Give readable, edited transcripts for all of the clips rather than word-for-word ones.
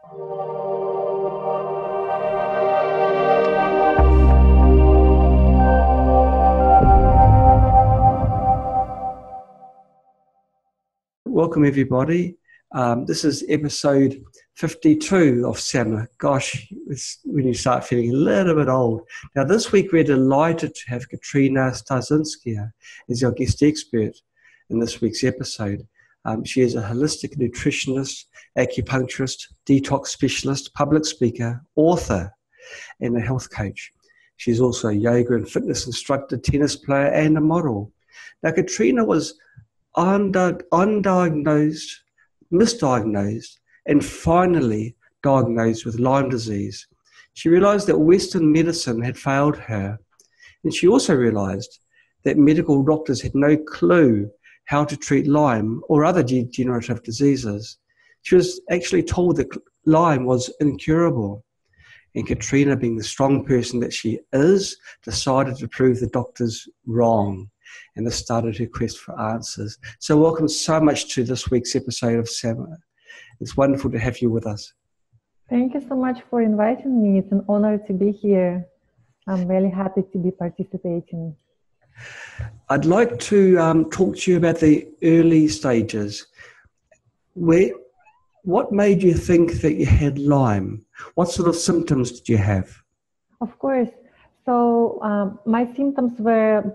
Welcome everybody. This is episode 52 of Summer. Gosh, it's when you start feeling a little bit old. Now this week we're delighted to have Katrina Starzhynskaya as our guest expert in this week's episode. She is a holistic nutritionist, acupuncturist, detox specialist, public speaker, author, and a health coach. She's also a yoga and fitness instructor, tennis player, and a model. Now Katrina was undiagnosed, misdiagnosed, and finally diagnosed with Lyme disease. She realized that Western medicine had failed her, and she also realized that medical doctors had no clue how to treat Lyme or other degenerative diseases. She was actually told that Lyme was incurable, and Katrina, being the strong person that she is, decided to prove the doctors wrong. And this started her quest for answers. So welcome so much to this week's episode of Summer. It's wonderful to have you with us. Thank you so much for inviting me. It's an honor to be here. I'm really happy to be participating. I'd like to talk to you about the early stages. What made you think that you had Lyme? What sort of symptoms did you have? Of course. So my symptoms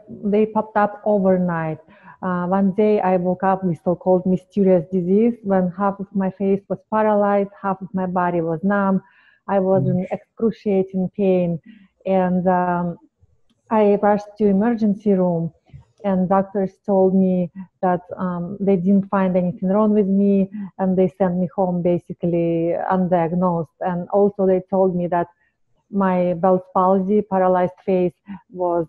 they popped up overnight. One day I woke up with so-called mysterious disease when half of my face was paralyzed, half of my body was numb. I was in excruciating pain, and I rushed to emergency room, and doctors told me that they didn't find anything wrong with me, and they sent me home basically undiagnosed. And also they told me that my Bell's palsy, paralyzed face, was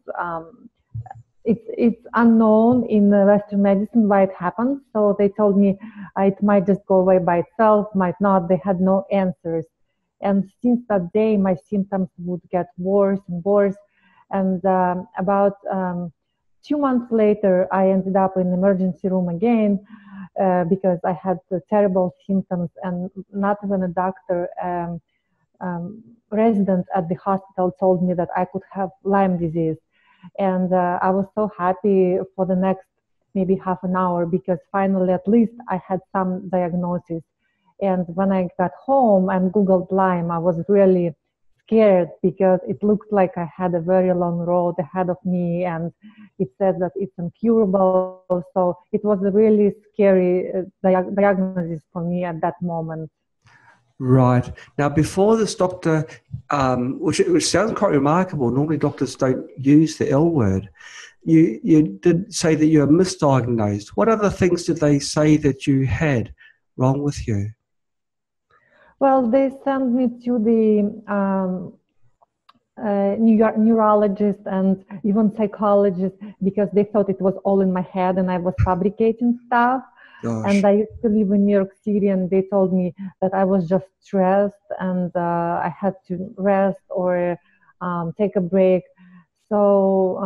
it's unknown in Western medicine why it happens. So they told me it might just go away by itself, might not. They had no answers. And since that day, my symptoms would get worse and worse. And about 2 months later, I ended up in the emergency room again because I had terrible symptoms, and not even a doctor. Resident at the hospital told me that I could have Lyme disease, and I was so happy for the next maybe half an hour because finally at least I had some diagnosis. And when I got home and Googled Lyme, I was really scared because it looked like I had a very long road ahead of me, and it said that it's incurable. So it was a really scary diagnosis for me at that moment. Right. Now, before this doctor, which sounds quite remarkable, normally doctors don't use the L word, you did say that you were misdiagnosed. What other things did they say that you had wrong with you? Well, they sent me to the neurologist and even psychologist because they thought it was all in my head and I was fabricating stuff. Gosh. And I used to live in New York City, and they told me that I was just stressed and I had to rest or take a break. So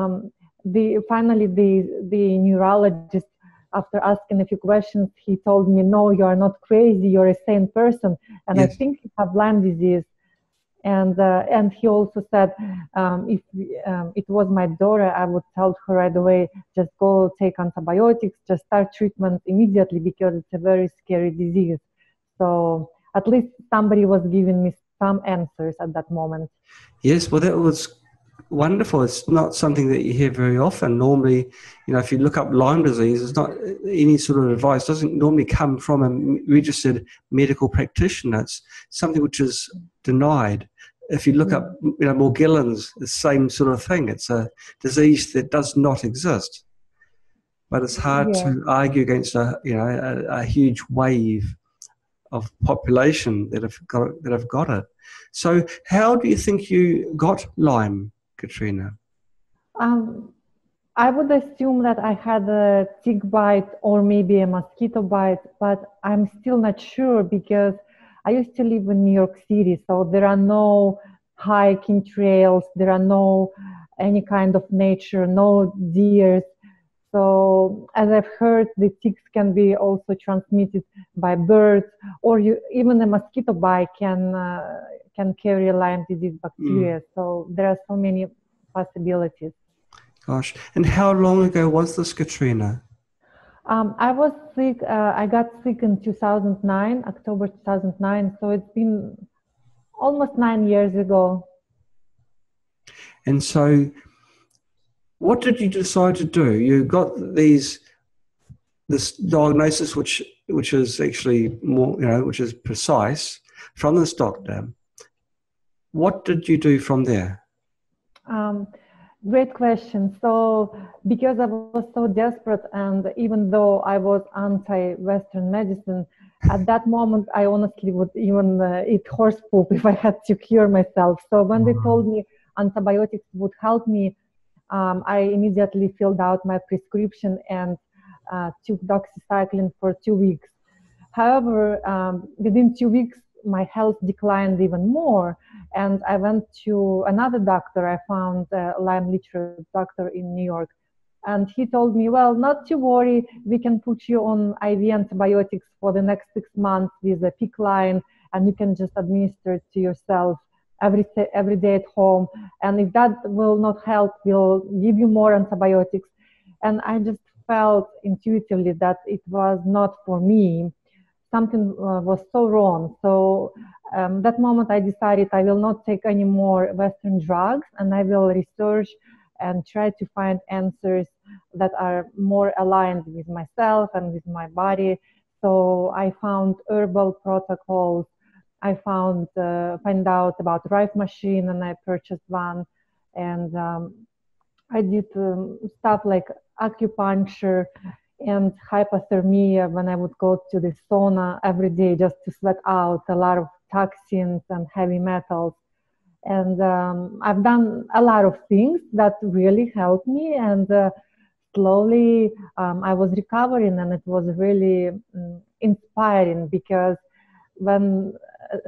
finally the neurologist, after asking a few questions, he told me, no, you are not crazy, you're a sane person, and yes. I think you have Lyme disease. And he also said, if it was my daughter, I would tell her right away, just go take antibiotics, just start treatment immediately because it's a very scary disease. So at least somebody was giving me some answers at that moment. Yes, well, that was wonderful. It's not something that you hear very often. Normally, if you look up Lyme disease, it's not any sort of advice. It doesn't normally come from a registered medical practitioner. It's something which is denied. If you look up, Morgellons, the same sort of thing. It's a disease that does not exist. But it's hard to argue against a huge wave of population that have got it. So, how do you think you got Lyme, Katrina? I would assume that I had a tick bite or maybe a mosquito bite, but I'm still not sure because I used to live in New York City, so there are no hiking trails, there are no any kind of nature, no deers. So as I've heard, the ticks can be also transmitted by birds, or even a mosquito bite can carry Lyme disease bacteria. So there are so many possibilities. Gosh, and how long ago was this, Katrina? I was sick. I got sick in 2009, October 2009. So it's been almost 9 years ago. And so, what did you decide to do? You got this diagnosis, which is actually more, which is precise from this doctor. What did you do from there? Great question. So, because I was so desperate, and even though I was anti-Western medicine, at that moment, I honestly would even eat horse poop if I had to cure myself. So when they told me antibiotics would help me, I immediately filled out my prescription and took doxycycline for 2 weeks. However, within 2 weeks, my health declined even more, and I went to another doctor. I found a Lyme literate doctor in New York, and he told me, well, not to worry, we can put you on IV antibiotics for the next 6 months with a PIC line, and you can just administer it to yourself every day at home. And if that will not help, we'll give you more antibiotics. And I just felt intuitively that it was not for me. Something was so wrong. So that moment I decided I will not take any more Western drugs, and I will research and try to find answers that are more aligned with myself and with my body. So I found herbal protocols. I find out about Rife Machine, and I purchased one. And I did stuff like acupuncture and hypothermia when I would go to the sauna every day just to sweat out a lot of toxins and heavy metals. And I've done a lot of things that really helped me, and slowly I was recovering, and it was really inspiring, because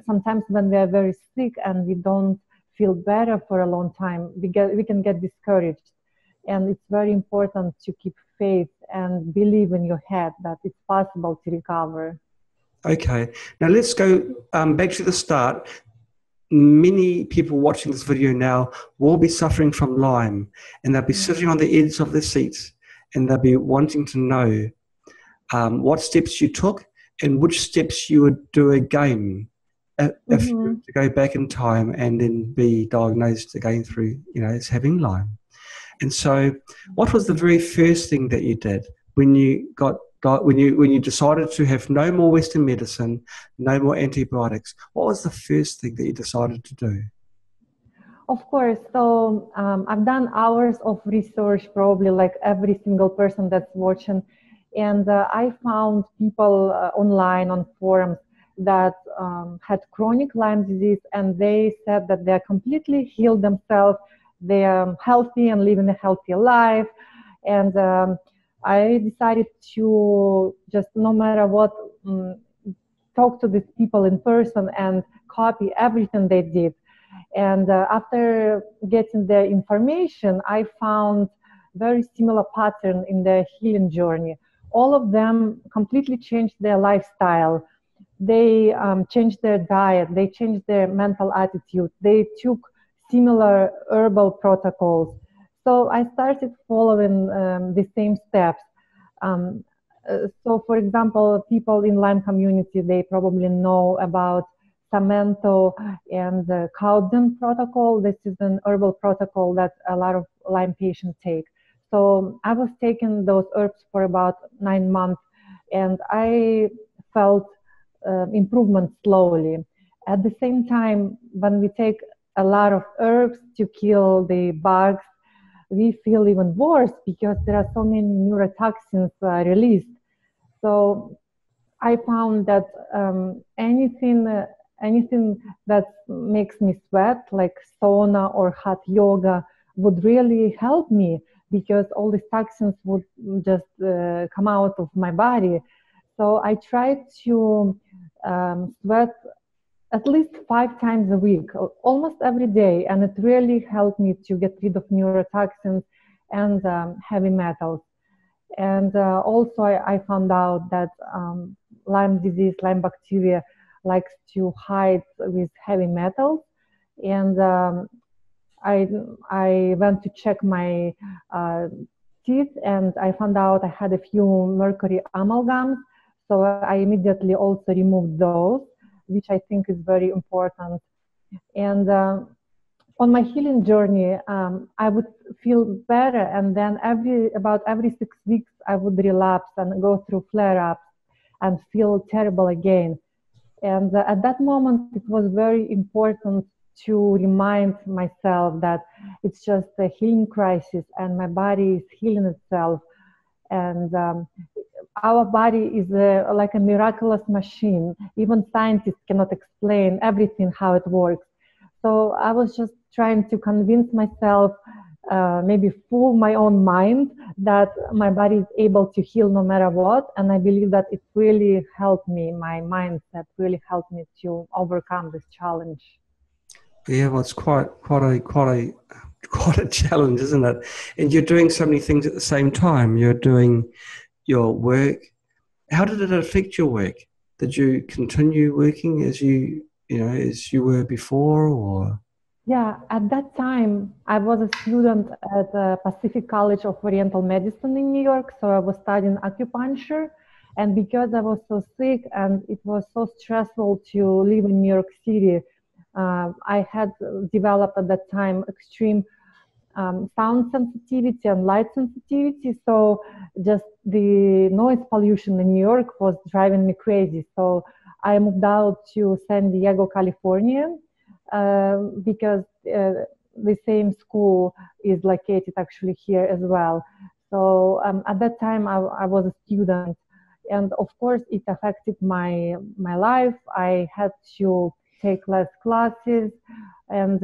sometimes when we are very sick and we don't feel better for a long time, we can get discouraged. And it's very important to keep faith and believe in your head that it's possible to recover. Okay, now let's go back to the start. Many people watching this video now will be suffering from Lyme, and they'll be sitting on the edge of their seats, and they'll be wanting to know what steps you took and which steps you would do again if you were to go back in time and then be diagnosed again through, as having Lyme. And so, what was the very first thing that you did when you when you decided to have no more Western medicine, no more antibiotics? What was the first thing that you decided to do? Of course. So I've done hours of research, probably like every single person that's watching, and I found people online on forums that had chronic Lyme disease, and they said that they're completely healed themselves. They are healthy and living a healthy life. And I decided to just, no matter what, talk to these people in person and copy everything they did. And after getting their information, I found very similar pattern in their healing journey. All of them completely changed their lifestyle. They changed their diet. They changed their mental attitude. They took similar herbal protocols. So I started following the same steps. So for example, people in Lyme community, they probably know about Samento and the Cowden protocol. This is an herbal protocol that a lot of Lyme patients take. So I was taking those herbs for about 9 months, and I felt improvement slowly. At the same time, when we take a lot of herbs to kill the bugs, we feel even worse because there are so many neurotoxins released. So I found that anything that makes me sweat, like sauna or hot yoga, would really help me, because all these toxins would just come out of my body. So I tried to sweat at least 5 times a week, almost every day, and it really helped me to get rid of neurotoxins and heavy metals. And also I found out that Lyme disease, Lyme bacteria likes to hide with heavy metals. And I went to check my teeth, and I found out I had a few mercury amalgams. So I immediately also removed those, which I think is very important. And on my healing journey, I would feel better, and then about every 6 weeks, I would relapse and go through flare-ups and feel terrible again. And at that moment, it was very important to remind myself that it's just a healing crisis, and my body is healing itself. And our body is like a miraculous machine. Even scientists cannot explain everything, how it works. So I was just trying to convince myself, maybe fool my own mind, that my body is able to heal no matter what. And I believe that it really helped me, my mindset really helped me to overcome this challenge. Yeah, well, it's quite a challenge, isn't it? And you're doing so many things at the same time. You're doing your work. How did it affect your work? Did you continue working as you were before, or? Yeah, at that time, I was a student at the Pacific College of Oriental Medicine in New York, so I was studying acupuncture. And because I was so sick and it was so stressful to live in New York City, I had developed at that time extreme sound sensitivity and light sensitivity. So just the noise pollution in New York was driving me crazy. So I moved out to San Diego, California, because the same school is located actually here as well. So at that time I was a student, and of course it affected my life. I had to take less classes, and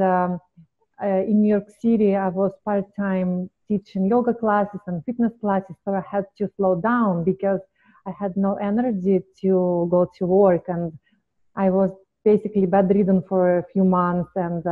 in New York City I was part-time teaching yoga classes and fitness classes, so I had to slow down because I had no energy to go to work, and I was basically bedridden for a few months, and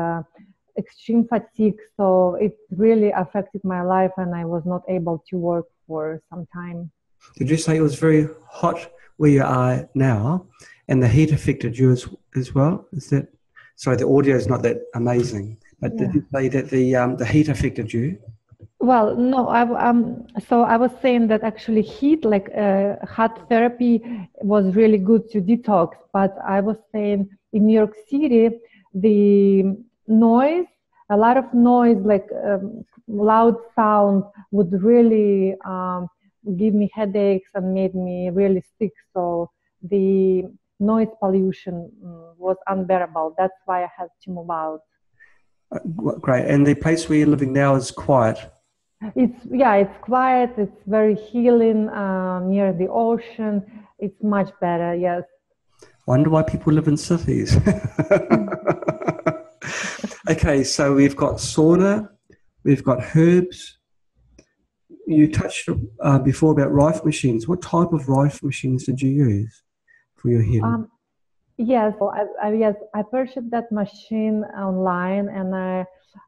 extreme fatigue. So it really affected my life, and I was not able to work for some time. Did you say it was very hot where you are now, and the heat affected you as well? Is that, sorry, the audio is not that amazing, but did you say that the heat affected you? Well, no, so I was saying that actually heat, like hot therapy was really good to detox, but I was saying in New York City, the noise, a lot of noise, like loud sound would really give me headaches and made me really sick. So the noise pollution was unbearable. That's why I had to move out. Great. And the place where you're living now is quiet? It's quiet. It's very healing, near the ocean. It's much better. Yes. Wonder why people live in cities. Okay, so we've got sauna, we've got herbs. You touched before about Rife machines. What type of Rife machines did you use for your healing? Yes, so I purchased that machine online, and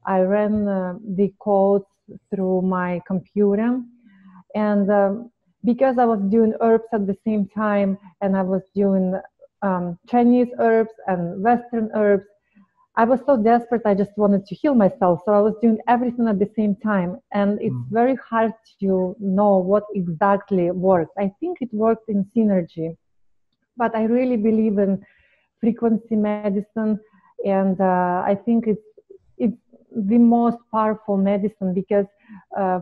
I ran the codes through my computer. And because I was doing herbs at the same time, and I was doing Chinese herbs and Western herbs, I was so desperate. I just wanted to heal myself. So I was doing everything at the same time. And it's very hard to know what exactly worked. I think it worked in synergy. But I really believe in frequency medicine. And I think it's the most powerful medicine because,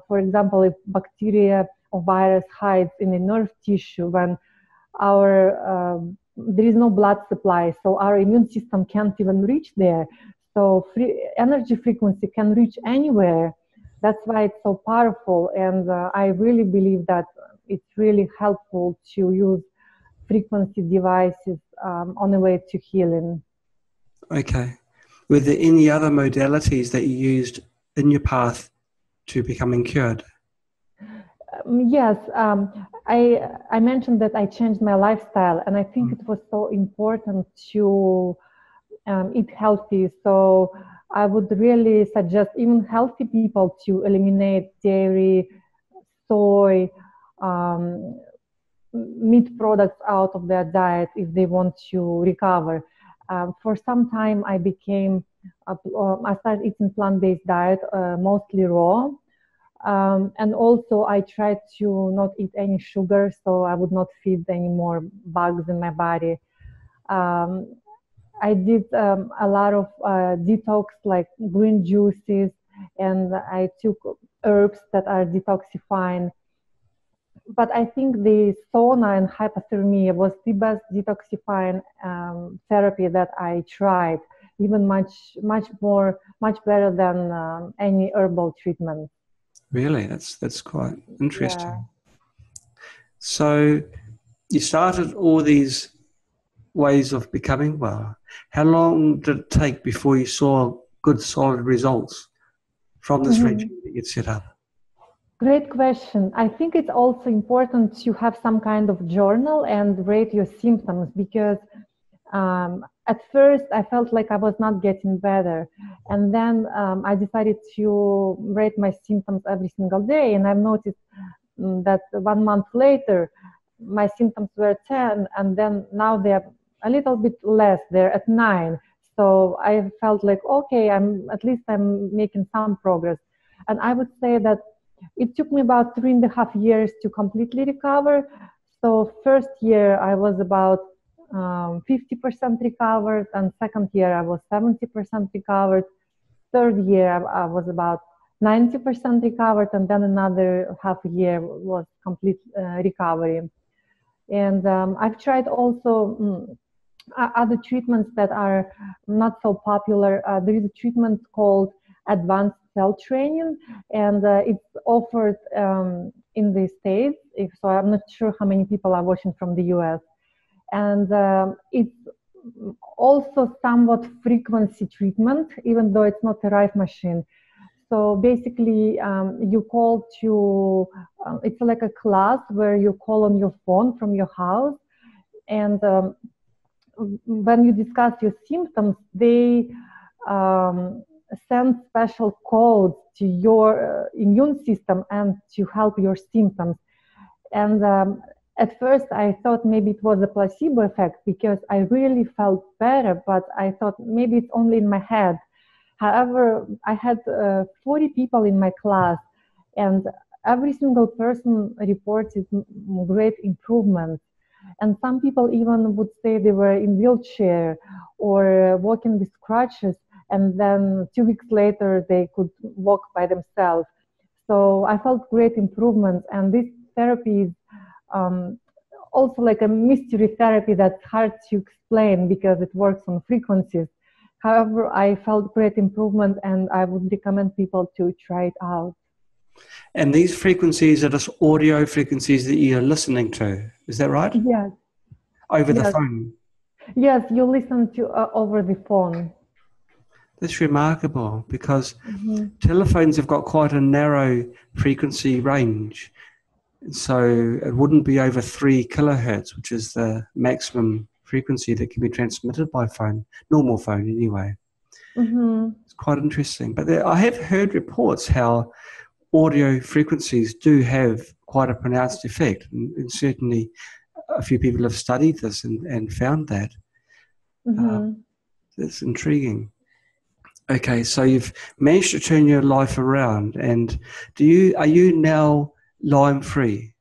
for example, if bacteria or virus hides in the nerve tissue, when there is no blood supply, so our immune system can't even reach there. So energy frequency can reach anywhere. That's why it's so powerful. And I really believe that it's really helpful to use frequency devices on the way to healing. Okay. Were there any other modalities that you used in your path to becoming cured? Yes, I mentioned that I changed my lifestyle, and I think it was so important to eat healthy. So I would really suggest even healthy people to eliminate dairy, soy, um, meat products out of their diet if they want to recover. For some time, I started eating plant-based diet, mostly raw. And also I tried to not eat any sugar, so I would not feed any more bugs in my body. Um, I did a lot of detox, like green juices, and I took herbs that are detoxifying. But I think the sauna and hypothermia was the best detoxifying therapy that I tried, even much better than any herbal treatment. Really, that's quite Yeah. interesting. So you started all these ways of becoming well. How long did it take before you saw good, solid results from this Mhm. regime that you'd set up? Great question. I think it's also important to have some kind of journal and rate your symptoms because at first I felt like I was not getting better. And then I decided to rate my symptoms every single day. And I've noticed that 1 month later, my symptoms were 10, and then now they're a little bit less, they're at 9. So I felt like, okay, I'm making some progress. And I would say that it took me about 3.5 years to completely recover. So first year I was about 50% recovered, and second year I was 70% recovered. Third year I was about 90% recovered, and then another half year was complete recovery. And I've tried also other treatments that are not so popular. There is a treatment called advanced cell training, and it's offered in the States. So I'm not sure how many people are watching from the US. And it's also somewhat frequency treatment, even though it's not a Rife machine. So basically, you call to, it's like a class where you call on your phone from your house. And when you discuss your symptoms, they send special codes to your immune system and to help your symptoms. And at first, I thought maybe it was a placebo effect because I really felt better, but I thought maybe it's only in my head. However, I had 40 people in my class, and every single person reported great improvements. And some people even would say they were in wheelchair or walking with crutches, and then 2 weeks later they could walk by themselves. So I felt great improvements, and this therapy is um, also like a mystery therapy that's hard to explain because it works on frequencies. However, I felt great improvement, and I would recommend people to try it out. And these frequencies are just audio frequencies that you're listening to. Is that right? Yes, Over the yes, phone. yes. You listen to over the phone. That's remarkable because Mm-hmm. telephones have got quite a narrow frequency range. So it wouldn't be over 3 kilohertz, which is the maximum frequency that can be transmitted by phone, normal phone anyway. Mm-hmm. It's quite interesting. But I have heard reports how audio frequencies do have quite a pronounced effect. And certainly a few people have studied this and found that. Mm-hmm. It's intriguing. Okay, so you've managed to turn your life around, and are you now Lyme free?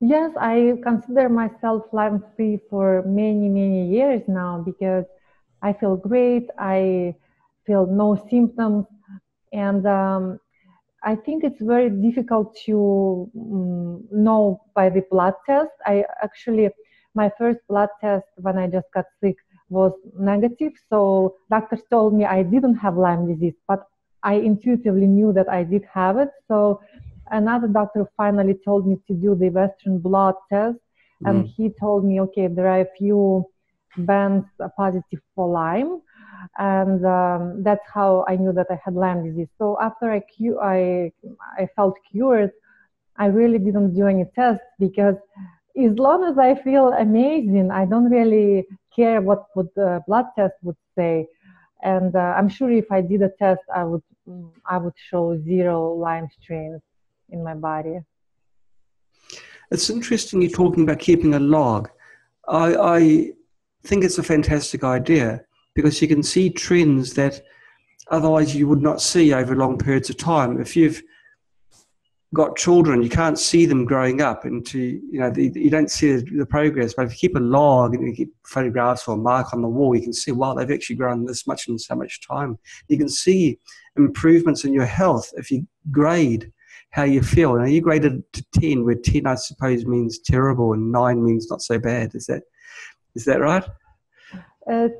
Yes, I consider myself Lyme free for many, many years now because I feel great. I feel no symptoms, and I think it's very difficult to know by the blood test. My first blood test when I just got sick was negative. So doctors told me I didn't have Lyme disease, but I intuitively knew that I did have it. So another doctor finally told me to do the Western blot test. And he told me, okay, there are a few bands positive for Lyme, and that's how I knew that I had Lyme disease. So after I felt cured, I really didn't do any tests because as long as I feel amazing, I don't really care what the blood test would say. And I'm sure if I did a test, I would show 0 Lyme strains in my body. It's interesting you're talking about keeping a log. I think it's a fantastic idea because you can see trends that otherwise you would not see over long periods of time. If you've got children, you can't see them growing up into, you don't see the progress. But if you keep a log and you keep photographs or a mark on the wall, you can see, wow, they've actually grown this much in so much time. You can see improvements in your health if you grade how you feel. Now, you graded to 10, where 10, I suppose, means terrible and 9 means not so bad. Is that right?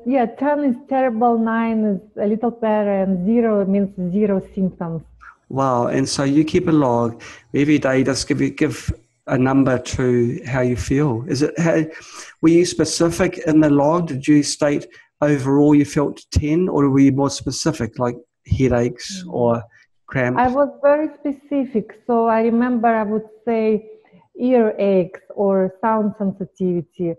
Yeah, 10 is terrible, 9 is a little better, and 0 means 0 symptoms. Wow. And so you keep a log every day, just give a number to how you feel. Were you specific in the log? Did you state overall you felt 10, or were you more specific, like headaches or cramps? I was very specific. So I remember I would say ear aches or sound sensitivity,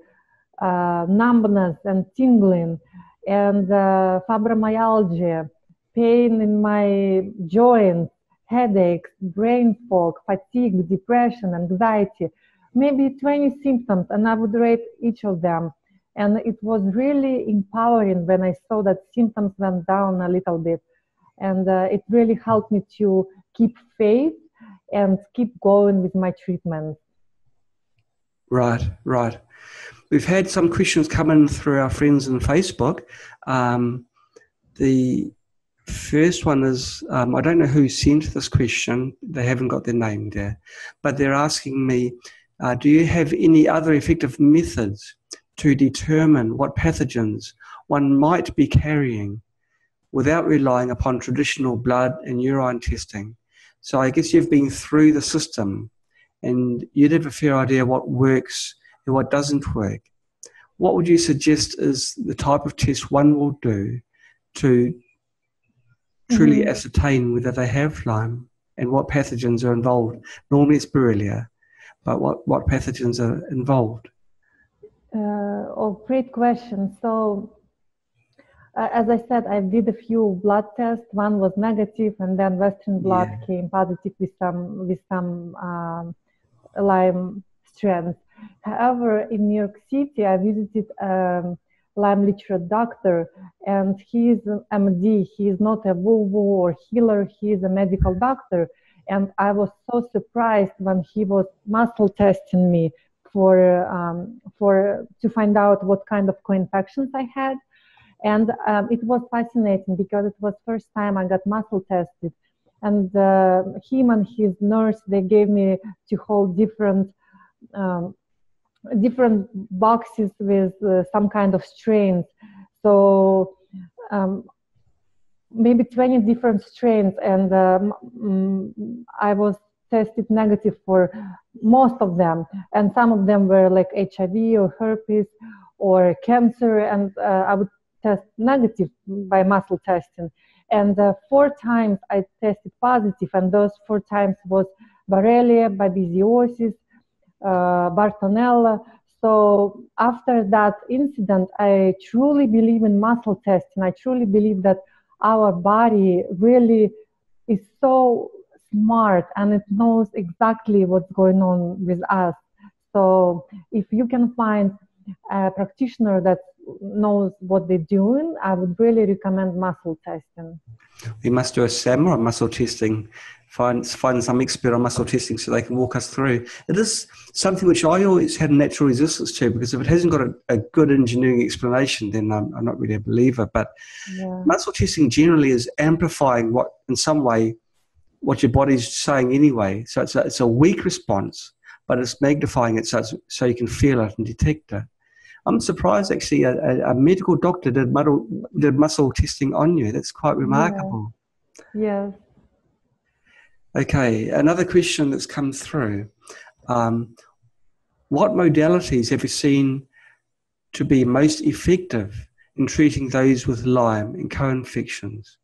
numbness and tingling, and fibromyalgia, pain in my joints, headaches, brain fog, fatigue, depression, anxiety, maybe 20 symptoms, and I would rate each of them. And it was really empowering when I saw that symptoms went down a little bit. And it really helped me to keep faith and keep going with my treatment. Right. We've had some questions come in through our friends on Facebook. The first one is, I don't know who sent this question. They haven't got their name there. But they're asking me, do you have any other effective methods to determine what pathogens one might be carrying without relying upon traditional blood and urine testing? So I guess you've been through the system and you'd have a fair idea what works and what doesn't work. What would you suggest is the type of test one will do to truly ascertain whether they have Lyme and what pathogens are involved? Normally it's Borrelia, but what pathogens are involved? Great question. So, as I said, I did a few blood tests. One was negative, and then Western blood came positive with some Lyme strands. However, in New York City, I visited Lyme literate doctor, and he is an MD. He is not a woo-woo or healer. He is a medical doctor. And I was so surprised when he was muscle testing me to find out what kind of co-infections I had. And it was fascinating because it was first time I got muscle tested. And him and his nurse, they gave me to hold different boxes with some kind of strains. So maybe 20 different strains, and I was tested negative for most of them, and some of them were like HIV or herpes or cancer, and I would test negative by muscle testing. And 4 times I tested positive, and those 4 times was Borrelia, babesiosis, Bartonella. So after that incident, I truly believe in muscle testing. I truly believe that our body really is so smart and it knows exactly what's going on with us. So if you can find a practitioner that knows what they're doing, I would really recommend muscle testing. We must do a seminar on muscle testing, find some expert on muscle testing so they can walk us through. It is something which I always had a natural resistance to, because if it hasn't got a good engineering explanation, then I'm not really a believer. But muscle testing generally is amplifying in some way what your body's saying anyway. So it's a weak response, but it's magnifying it so you can feel it and detect it. I'm surprised actually a medical doctor did muscle testing on you. That's quite remarkable. Yes. Okay, another question that's come through. What modalities have you seen to be most effective in treating those with Lyme and co-infections?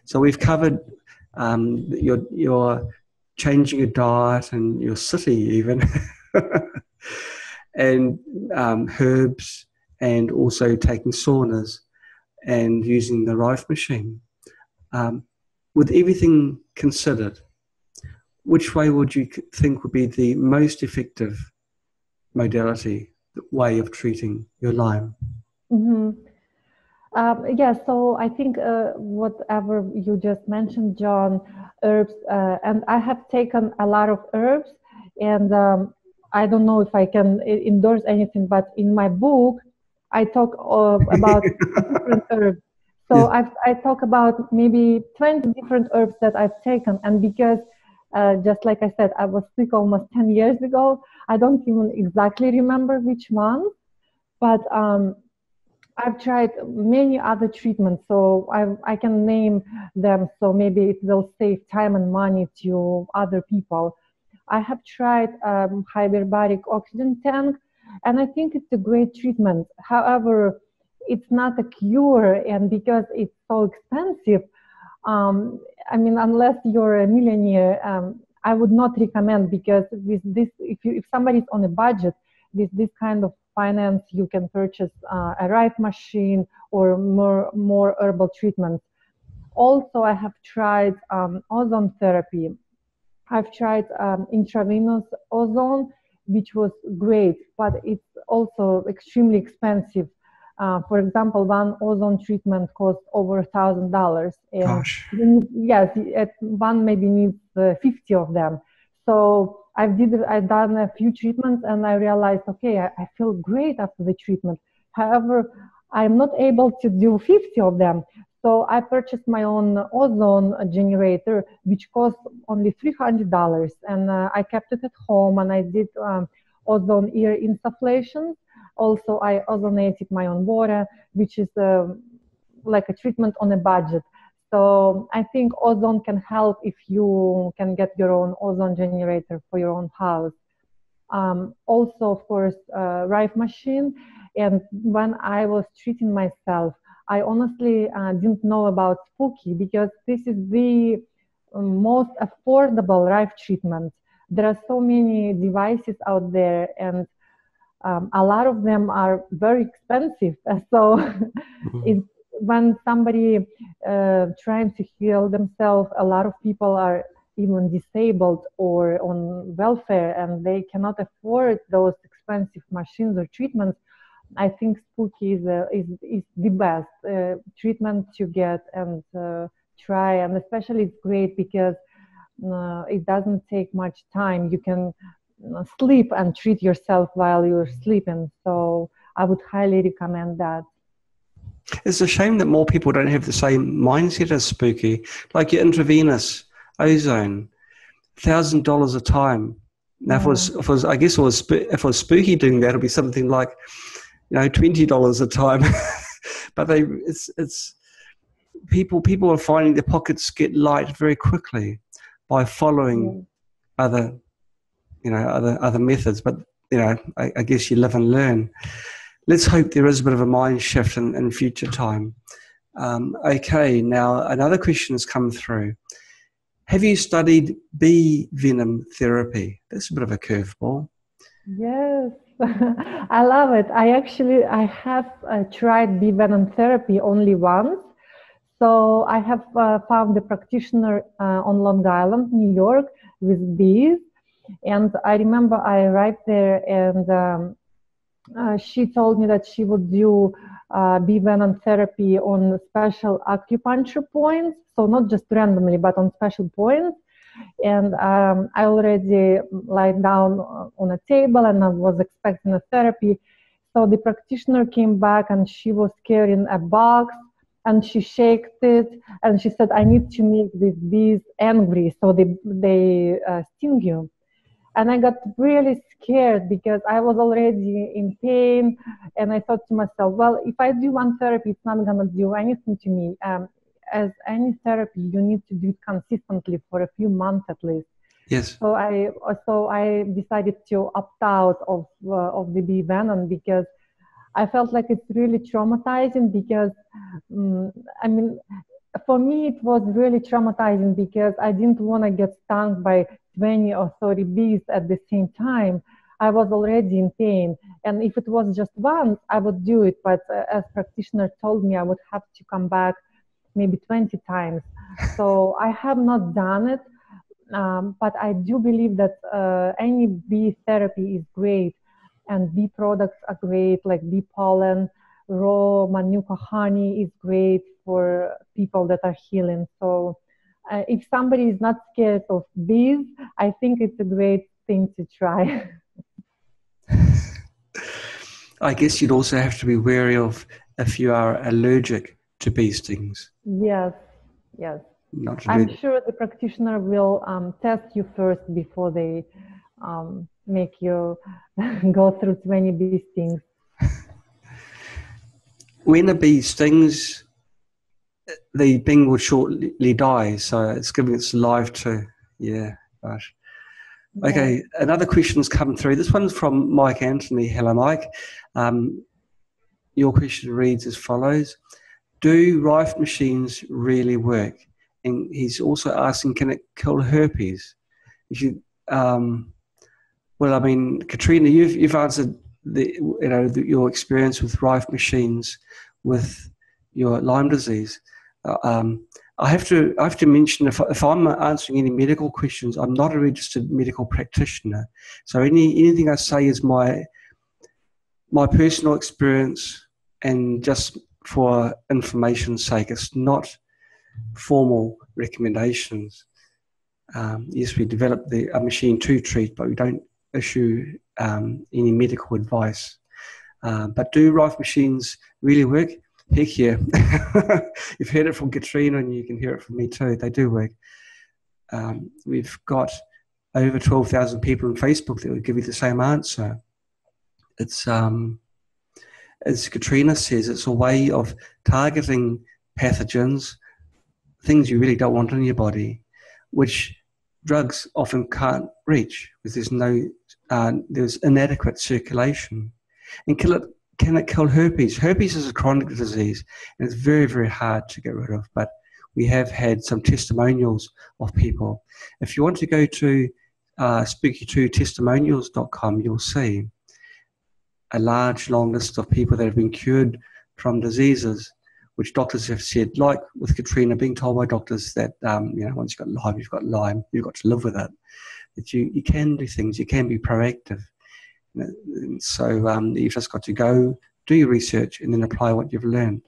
So we've covered your changing your diet and your city even. And herbs, and also taking saunas and using the Rife machine. With everything considered, which way would you think would be the most effective modality, way of treating your Lyme? Mm-hmm. Yeah, so I think whatever you just mentioned, John, herbs, and I have taken a lot of herbs, and I don't know if I can endorse anything, but in my book, I talk about different herbs. So Yeah. I talk about maybe 20 different herbs that I've taken, and because just like I said, I was sick almost 10 years ago, I don't even exactly remember which one, but I've tried many other treatments, so I can name them, so maybe it will save time and money to other people. I have tried hyperbaric oxygen tank, and I think it's a great treatment. However, it's not a cure, and because it's so expensive, I mean, unless you're a millionaire, I would not recommend, because with this, if somebody's on a budget, with this kind of finance, you can purchase a Rife machine or more herbal treatments. Also, I have tried ozone therapy. I've tried intravenous ozone, which was great, but it's also extremely expensive. For example, one ozone treatment costs over $1,000, and Gosh. yes, one maybe needs 50 of them. So I've done a few treatments, and I realized, okay, I feel great after the treatment. However, I'm not able to do 50 of them. So I purchased my own ozone generator, which cost only $300, and I kept it at home, and I did ozone ear insufflation. Also, I ozonated my own water, which is like a treatment on a budget. So I think ozone can help if you can get your own ozone generator for your own house. Also, of course, Rife machine. And when I was treating myself, I honestly didn't know about Spooky, because this is the most affordable Rife treatment. There are so many devices out there, and a lot of them are very expensive. So it, when somebody trying to heal themselves, a lot of people are even disabled or on welfare, and they cannot afford those expensive machines or treatments. I think Spooky is the best treatment to get and try, and especially it's great because it doesn't take much time. You can sleep and treat yourself while you're sleeping. So I would highly recommend that. It's a shame that more people don't have the same mindset as Spooky, like your intravenous ozone, $1,000 a time. Now, I guess if it was Spooky doing that, it'd be something like, $20 a time. But it's people are finding their pockets get light very quickly by following other methods. But I guess you live and learn. Let's hope there is a bit of a mind shift in future time. Okay, now another question has come through. Have you studied bee venom therapy? That's a bit of a curveball. Yes, I love it. I have tried bee venom therapy only once. So I have found a practitioner on Long Island, New York, with bees. And I remember I arrived there, and she told me that she would do bee venom therapy on special acupuncture points. So not just randomly, but on special points. And I already lied down on a table, and I was expecting a therapy. So the practitioner came back, and she was carrying a box, and she shaked it, and she said, "I need to make these bees angry, so they sting you." And I got really scared because I was already in pain, and I thought to myself, well, if I do one therapy, it's not gonna do anything to me. As any therapy, you need to do it consistently for a few months at least. Yes. So I decided to opt out of the bee venom, because I felt like it's really traumatizing. Because I mean, for me, it was really traumatizing because I didn't want to get stung by 20 or 30 bees at the same time. I was already in pain. And if it was just once, I would do it. But as practitioner told me, I would have to come back maybe 20 times. So I have not done it. But I do believe that any bee therapy is great, and bee products are great, like bee pollen, raw manuka honey is great for people that are healing. So if somebody is not scared of bees, I think it's a great thing to try. I guess you'd also have to be wary of if you are allergic to bee stings. Yes, yes. Not to I'm do. sure the practitioner will test you first before they make you go through too many bee stings. When a bee stings, the bee will shortly die, so it's giving its life to, yeah, gosh. Okay, another question's come through. This one's from Mike Anthony. Hello, Mike. Your question reads as follows. Do Rife machines really work? And he's also asking, can it kill herpes? If you, well, I mean, Katrina, you've answered your experience with Rife machines with your Lyme disease. I have to mention, if I'm answering any medical questions, I'm not a registered medical practitioner. So anything I say is my personal experience and just for information's sake. It's not formal recommendations. Yes, we developed a machine to treat, but we don't issue any medical advice. But do Rife machines really work? Heck yeah. You've heard it from Katrina and you can hear it from me too. They do work. We've got over 12,000 people on Facebook that would give you the same answer. It's, as Katrina says, it's a way of targeting pathogens, things you really don't want in your body, which drugs often can't reach because there's inadequate circulation. And can it kill herpes? Herpes is a chronic disease and it's very, very hard to get rid of, but we have had some testimonials of people. If you want to go to spooky2testimonials.com, you'll see a large, long list of people that have been cured from diseases which doctors have said, like with Katrina, being told by doctors that, once you've got Lyme, you've got to live with it. That you can do things, you can be proactive. So you've just got to go, do your research, and then apply what you've learned.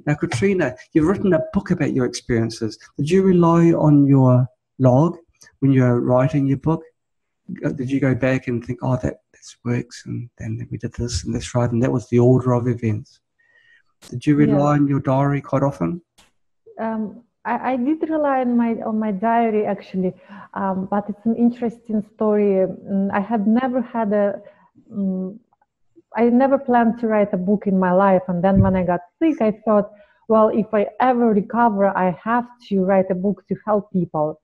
Now, Katrina, you've written a book about your experiences. Did you rely on your log when you were writing your book? Did you go back and think, oh, this works, and then we did this, and that's right, and that was the order of events? Did you rely on your diary quite often? I did rely on my diary actually, but it's an interesting story. I had never had I never planned to write a book in my life, and then when I got sick, I thought, well, if I ever recover, I have to write a book to help people.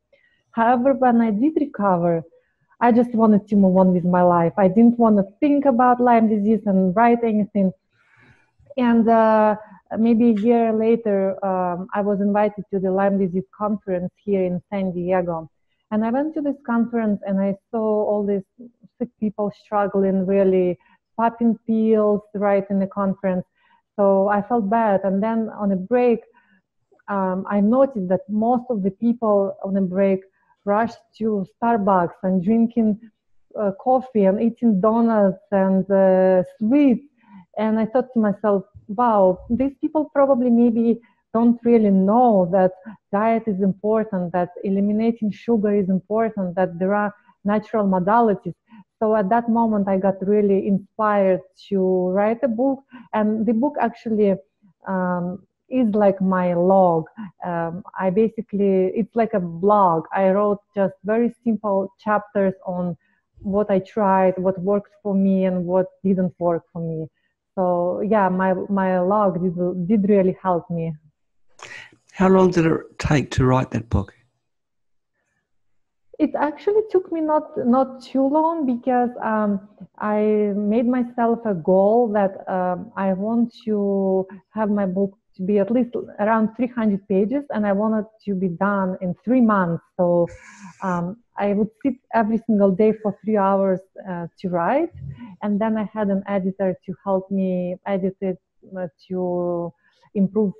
However, when I did recover, I just wanted to move on with my life. I didn't want to think about Lyme disease and write anything. And maybe a year later, I was invited to the Lyme disease conference here in San Diego. And I went to this conference and I saw all these sick people struggling, really popping pills right in the conference. So I felt bad. And then on a break, I noticed that most of the people on a break rushed to Starbucks and drinking coffee and eating donuts and sweets. And I thought to myself, wow, these people probably maybe don't really know that diet is important, that eliminating sugar is important, that there are natural modalities. So at that moment, I got really inspired to write a book. And the book actually is like my log. It's like a blog. I wrote just very simple chapters on what I tried, what worked for me, and what didn't work for me. So yeah, my log did really help me. How long did it take to write that book? It actually took me not too long because I made myself a goal that I want to have my book to be at least around 300 pages, and I wanted to be done in 3 months. So I would sit every single day for 3 hours to write, and then I had an editor to help me edit it to improve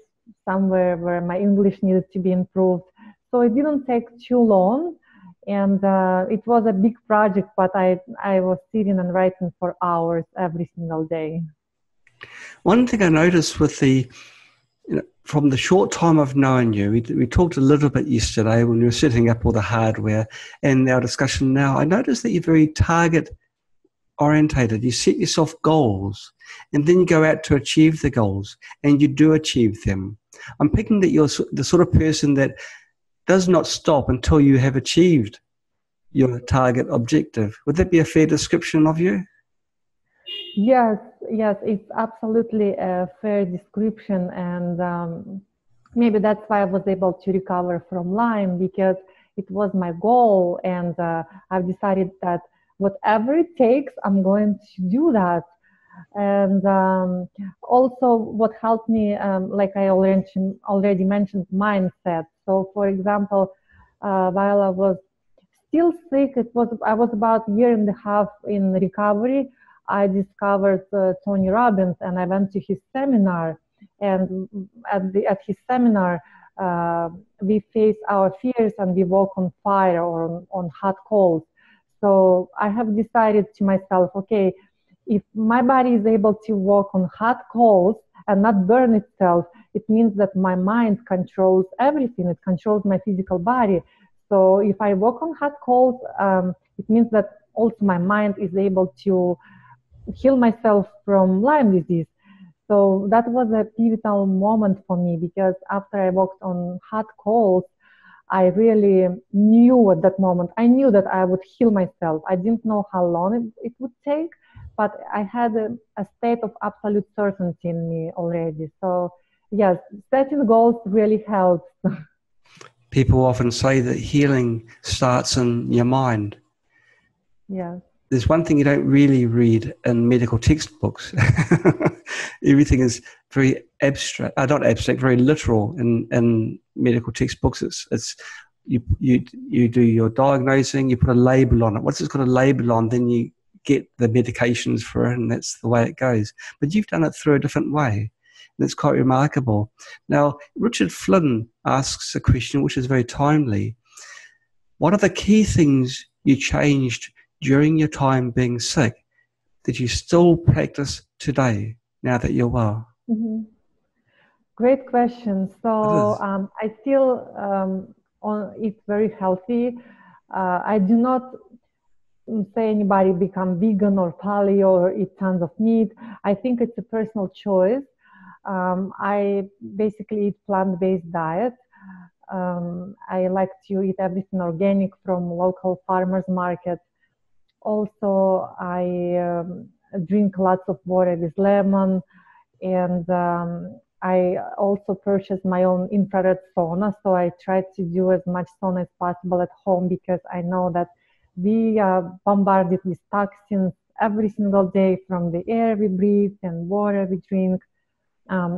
somewhere where my English needed to be improved. So it didn't take too long. And it was a big project, but I was sitting and writing for hours every single day. One thing I noticed with from the short time I've known you, we talked a little bit yesterday when we were setting up all the hardware, and our discussion now, I noticed that you're very target orientated. You set yourself goals, and then you go out to achieve the goals, and you do achieve them. I'm picking that you're the sort of person that does not stop until you have achieved your target objective. Would that be a fair description of you? Yes, yes, it's absolutely a fair description, and maybe that's why I was able to recover from Lyme, because it was my goal, and I've decided that whatever it takes, I'm going to do that. And also, what helped me, like I already mentioned, mindset. So, for example, while I was still sick, I was about a year and a half in recovery. I discovered Tony Robbins, and I went to his seminar. And at his seminar, we face our fears and we walk on fire or on hot coals. So I have decided to myself, okay, if my body is able to walk on hot coals and not burn itself, it means that my mind controls everything. It controls my physical body. So if I walk on hot coals, it means that also my mind is able to heal myself from Lyme disease. So that was a pivotal moment for me, because after I walked on hot coals, I really knew at that moment, I knew that I would heal myself. I didn't know how long it would take, but I had a state of absolute certainty in me already. So yes, setting goals really helps. People often say that healing starts in your mind. Yes. There's one thing you don't really read in medical textbooks. Everything is very abstract, not abstract, very literal in medical textbooks. It's you do your diagnosing, you put a label on it. Once it's got a label on, then you get the medications for it, and that's the way it goes. But you've done it through a different way, and it's quite remarkable. Now, Richard Flynn asks a question which is very timely. What are the key things you changed during your time being sick that you still practice today now that you're well? Mm-hmm. Great question. So I still eat very healthy. I do not say anybody become vegan or paleo or eat tons of meat. I think it's a personal choice. I basically eat plant-based diet. I like to eat everything organic from local farmers market. Also, I drink lots of water with lemon, and I also purchased my own infrared sauna. So I try to do as much sauna as possible at home, because I know that we are bombarded with toxins every single day from the air we breathe and water we drink.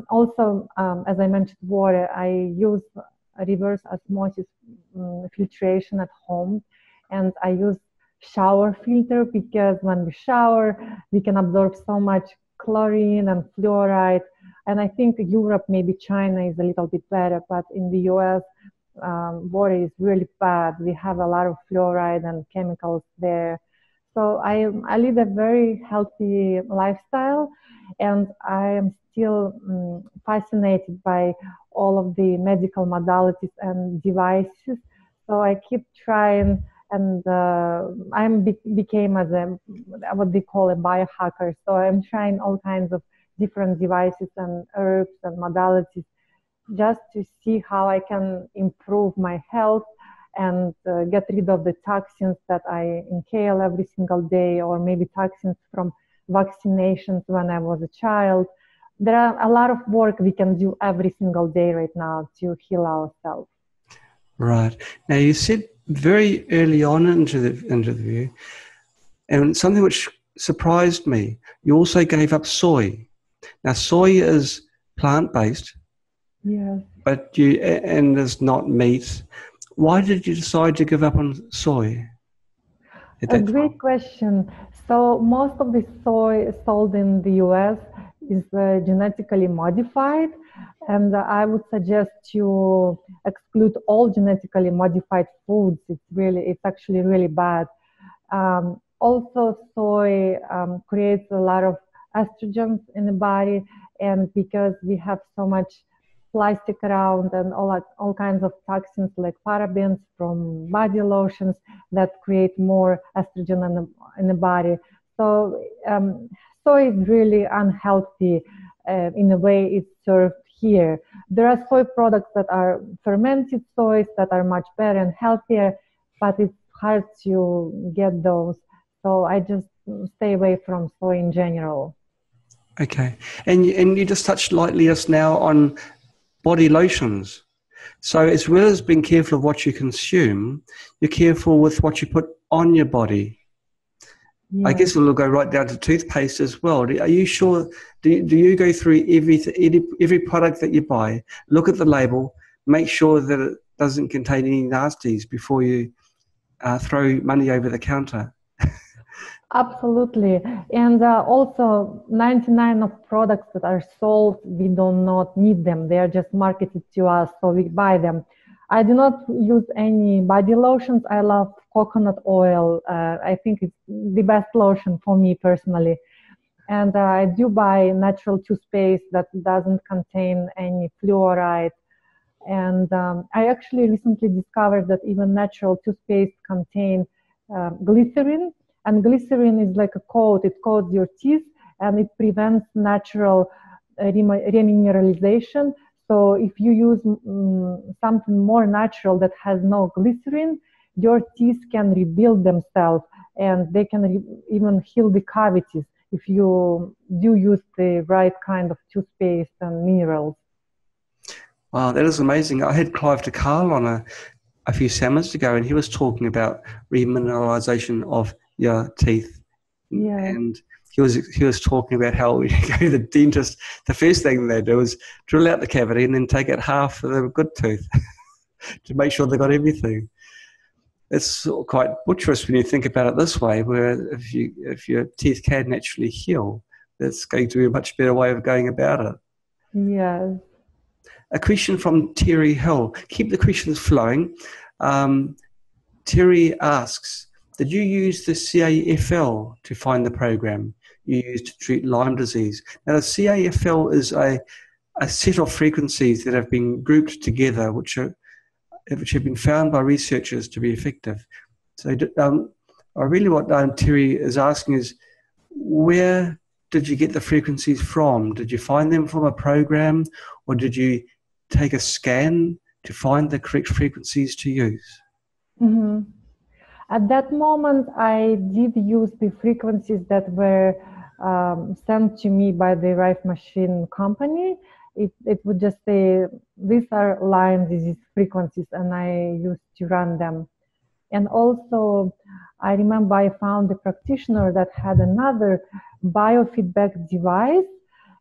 Also, as I mentioned, water, I use reverse osmosis filtration at home, and I use shower filter, because when we shower, we can absorb so much chlorine and fluoride. And I think Europe, maybe China is a little bit better, but in the US, water is really bad. We have a lot of fluoride and chemicals there. So I lead a very healthy lifestyle, and I am still fascinated by all of the medical modalities and devices. So I keep trying, and became as a what they call a biohacker. So I'm trying all kinds of different devices and herbs and modalities, just to see how I can improve my health and get rid of the toxins that I inhale every single day, or maybe toxins from vaccinations when I was a child. There are a lot of work we can do every single day right now to heal ourselves. Right. Now, you said very early on into the interview, and something which surprised me, you also gave up soy. Now, soy is plant-based, yes, but and is not meat. Why did you decide to give up on soy at a that great time? question. So most of the soy sold in the US is genetically modified, and I would suggest to exclude all genetically modified foods. It's actually really bad. Also, soy creates a lot of estrogens in the body, and because we have so much plastic around and all kinds of toxins like parabens from body lotions that create more estrogen in the body. So soy is really unhealthy in the way it's served here. There are soy products that are fermented soys that are much better and healthier, but it's hard to get those. So I just stay away from soy in general. Okay. And you just touched lightly just now on body lotions. So as well as being careful of what you consume, you're careful with what you put on your body. Yeah. I guess it'll go right down to toothpaste as well. Are you sure? Do you go through every product that you buy, look at the label, make sure that it doesn't contain any nasties before you throw money over the counter? Absolutely. And also 99 of products that are sold, we do not need them. They are just marketed to us, so we buy them. I do not use any body lotions. I love coconut oil. I think it's the best lotion for me personally. And I do buy natural toothpaste that doesn't contain any fluoride. And I actually recently discovered that even natural toothpaste contain glycerin. And glycerin is like a coat. It coats your teeth and it prevents natural remineralization. So if you use something more natural that has no glycerin, your teeth can rebuild themselves and they can even heal the cavities if you do use the right kind of toothpaste and minerals. Wow, that is amazing. I had Clive DeCarl on a few summers ago, and he was talking about remineralization of your teeth. Yeah. And he was talking about how when you go to the dentist, the first thing they do is drill out the cavity and then take out half of the good tooth to make sure they got everything. It's quite butcherous when you think about it this way, where if your teeth can naturally heal, that's going to be a much better way of going about it. Yes. A question from Terry Hill. Keep the questions flowing. Terry asks, did you use the CAFL to find the program you used to treat Lyme disease? Now, the CAFL is a set of frequencies that have been grouped together, which have been found by researchers to be effective. So really what Terry is asking is, where did you get the frequencies from? Did you find them from a program, or did you take a scan to find the correct frequencies to use? Mm-hmm. At that moment, I did use the frequencies that were sent to me by the Rife Machine company. It would just say, these are Lyme disease frequencies, and I used to run them. And also, I remember I found a practitioner that had another biofeedback device.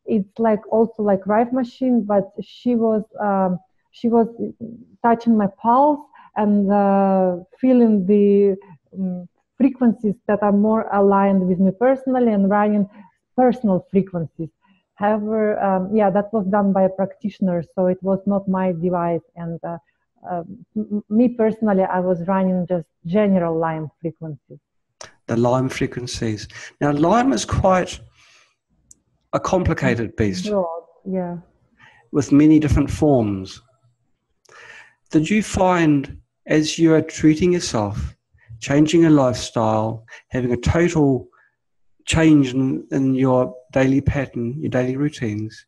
It's also like Rife Machine, but she was touching my pulse and feeling the frequencies that are more aligned with me personally and running personal frequencies. However, that was done by a practitioner, so it was not my device. And me personally, I was running just general Lyme frequencies. The Lyme frequencies. Now, Lyme is quite a complicated beast. Broad, yeah. With many different forms. Did you find, as you are treating yourself, changing your lifestyle, having a total change in your daily pattern, your daily routines,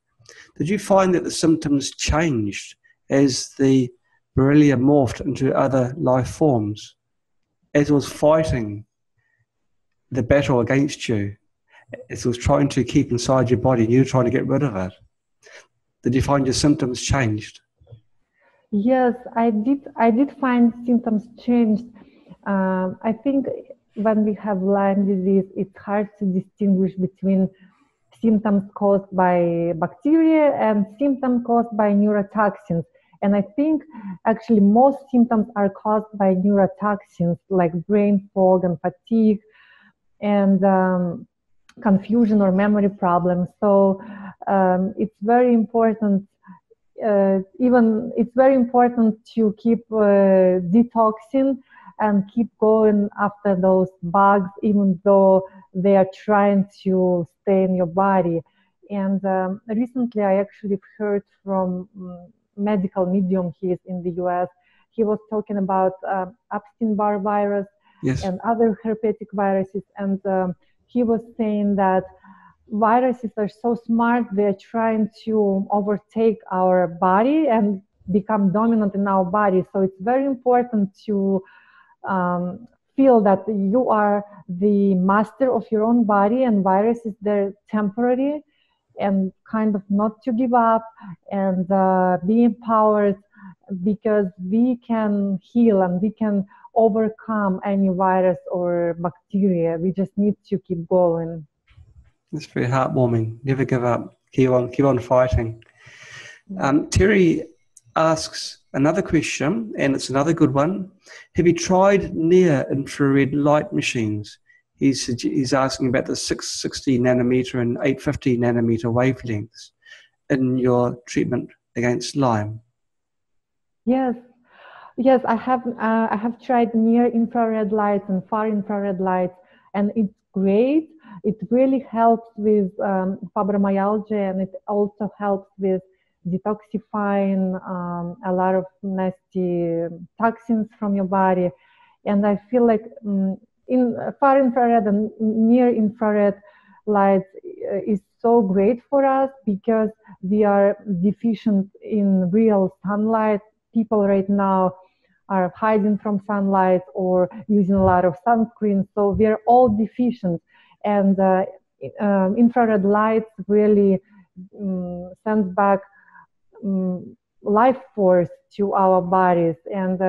did you find that the symptoms changed as the Borrelia morphed into other life forms, as it was fighting the battle against you, as it was trying to keep inside your body and you were trying to get rid of it? Did you find your symptoms changed? Yes, I did find symptoms changed. I think when we have Lyme disease, it's hard to distinguish between symptoms caused by bacteria and symptoms caused by neurotoxins. And I think actually most symptoms are caused by neurotoxins like brain fog and fatigue and confusion or memory problems. So it's very important even it's very important to keep detoxing and keep going after those bugs, even though they are trying to stay in your body. And recently I actually heard from medical medium, he is in the US. He was talking about Epstein-Barr virus, yes, and other herpetic viruses. And he was saying that viruses are so smart, they're trying to overtake our body and become dominant in our body. So it's very important to feel that you are the master of your own body, and viruses, they're temporary, and kind of not to give up and be empowered, because we can heal and we can overcome any virus or bacteria. We just need to keep going. it's very heartwarming. Never give up. Keep on fighting. Terry asks another question, and it's another good one. Have you tried near-infrared light machines? He's asking about the 660 nanometer and 850 nanometer wavelengths in your treatment against Lyme. Yes, yes, I have. I have tried near infrared lights and far infrared lights, and it's great. It really helps with fibromyalgia, and it also helps with detoxifying a lot of nasty toxins from your body. And I feel like in far infrared and near infrared lights is so great for us, because we are deficient in real sunlight. People right now are hiding from sunlight or using a lot of sunscreen, so we're all deficient. And infrared lights really sends back life force to our bodies, and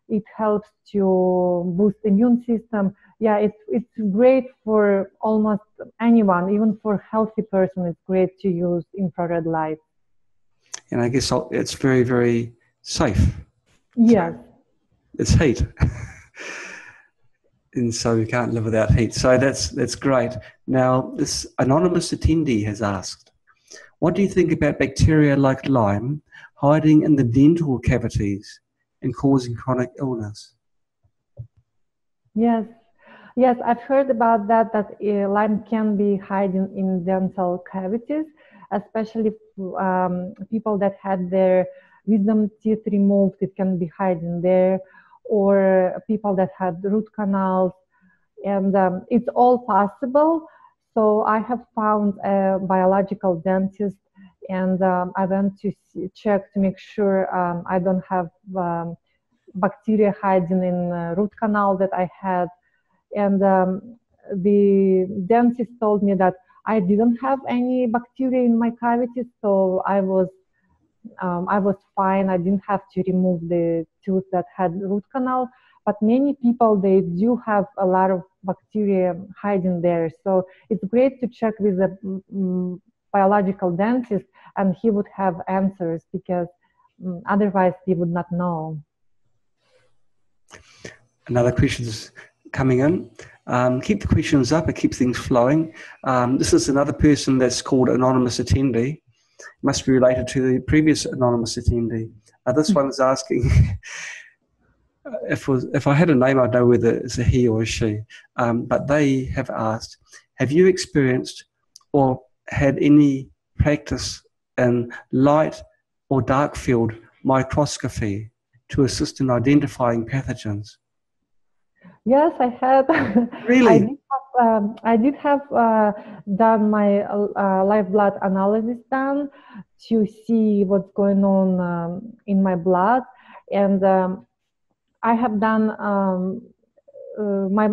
it helps to boost immune system. Yeah, it's great for almost anyone, even for a healthy person. It's great to use infrared light. And I guess it's very, very safe. Yes. So it's heat. And so we can't live without heat. So that's great. Now, this anonymous attendee has asked, what do you think about bacteria like Lyme hiding in the dental cavities and causing chronic illness? Yes, yes, I've heard about that, that Lyme can be hiding in dental cavities, especially people that had their wisdom teeth removed, it can be hiding there, or people that had root canals, and it's all possible. So I have found a biological dentist, and I went to check to make sure I don't have bacteria hiding in root canal that I had. And the dentist told me that I didn't have any bacteria in my cavities, so I was fine. I didn't have to remove the tooth that had root canal. But many people, they do have a lot of bacteria hiding there. So it's great to check with a biological dentist, and he would have answers, because otherwise we would not know. Another question's coming in. Keep the questions up, it keeps things flowing. This is another person that's called anonymous attendee. Must be related to the previous anonymous attendee. This one is asking, if I had a name, I'd know whether it's a he or a she. But they have asked, have you experienced or had any practice in light or dark field microscopy to assist in identifying pathogens? Yes, I had. Really? I did have done my live blood analysis done to see what's going on in my blood, and I have done my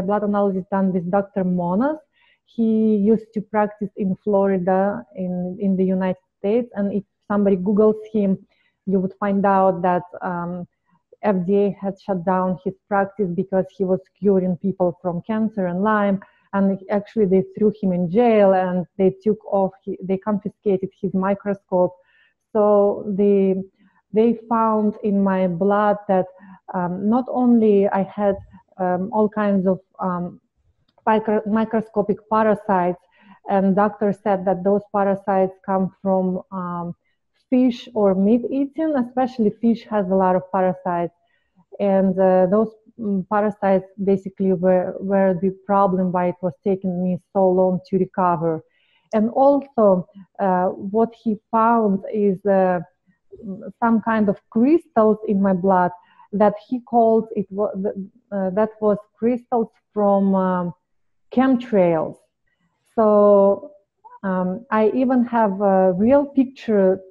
blood analysis done with Dr. Monas. He used to practice in Florida in the United States, and if somebody Googles him, you would find out that FDA had shut down his practice because he was curing people from cancer and Lyme, and actually they threw him in jail, and they they confiscated his microscope. So they found in my blood that not only I had all kinds of microscopic parasites, and doctors said that those parasites come from fish or meat eating, especially fish has a lot of parasites. And those parasites basically were the problem why it was taking me so long to recover. And also what he found is some kind of crystals in my blood that he called it that was crystals from chemtrails. So I even have a real picture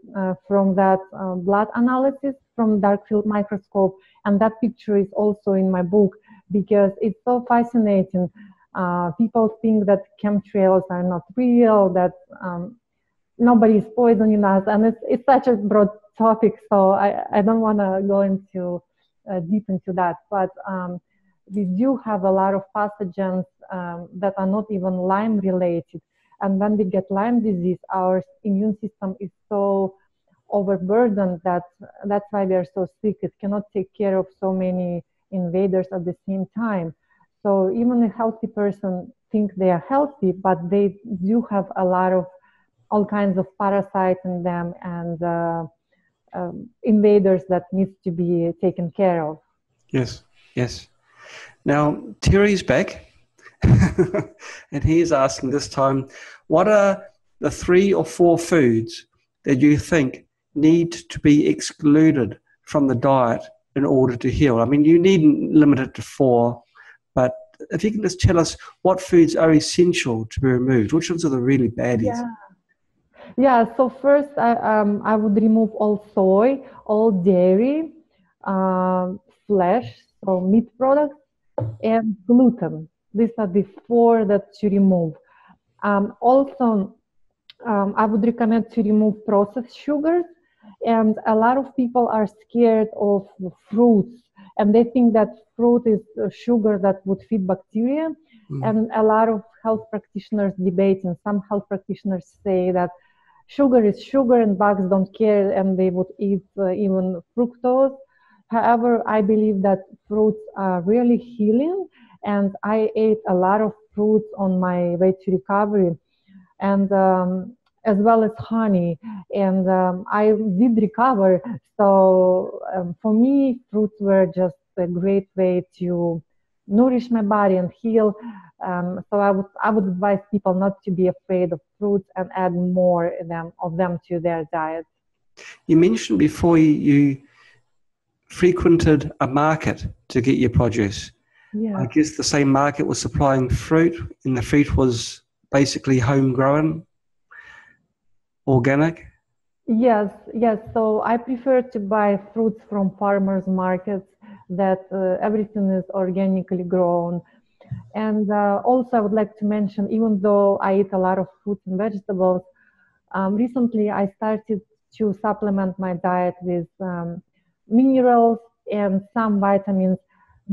from that blood analysis from dark field microscope, and that picture is also in my book because it's so fascinating. People think that chemtrails are not real, that nobody is poisoning us, and it's such a broad topic, so I don't want to go into deep into that, but we do have a lot of pathogens that are not even Lyme related. And when we get Lyme disease, our immune system is so overburdened that's why we are so sick. It cannot take care of so many invaders at the same time. So even a healthy person thinks they are healthy, but they do have a lot of all kinds of parasites in them and invaders that needs to be taken care of. Yes, yes. Now, Terry's back, and he's asking this time, what are the 3 or 4 foods that you think need to be excluded from the diet in order to heal? I mean, you needn't limit it to 4, but if you can just tell us what foods are essential to be removed, which ones are the really baddies? Yeah, so first I would remove all soy, all dairy, flesh, so meat products, and gluten. These are the 4 that to remove. Also, I would recommend to remove processed sugars, and a lot of people are scared of fruits, and they think that fruit is sugar that would feed bacteria. And a lot of health practitioners debate, and some health practitioners say that sugar is sugar and bugs don't care, and they would eat even fructose. However, I believe that fruits are really healing, and I ate a lot of fruits on my way to recovery, and as well as honey, and I did recover. So for me, fruits were just a great way to nourish my body and heal. So I would advise people not to be afraid of fruits and add more of them to their diet. You mentioned before you frequented a market to get your produce. Yeah. I guess the same market was supplying fruit, and the fruit was basically homegrown, organic. Yes. So I prefer to buy fruits from farmers markets that everything is organically grown. And also I would like to mention, even though I eat a lot of fruits and vegetables, recently I started to supplement my diet with minerals and some vitamins,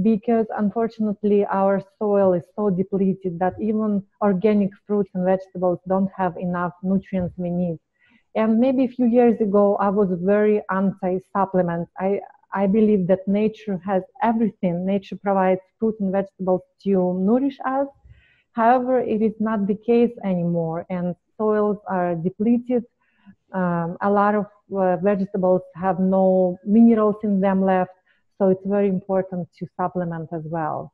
because unfortunately our soil is so depleted that even organic fruits and vegetables don't have enough nutrients we need. And maybe a few years ago, I was very anti-supplement. I believe that nature has everything. Nature provides fruit and vegetables to nourish us. However, it is not the case anymore, and soils are depleted. A lot of vegetables have no minerals in them left, so it's very important to supplement as well.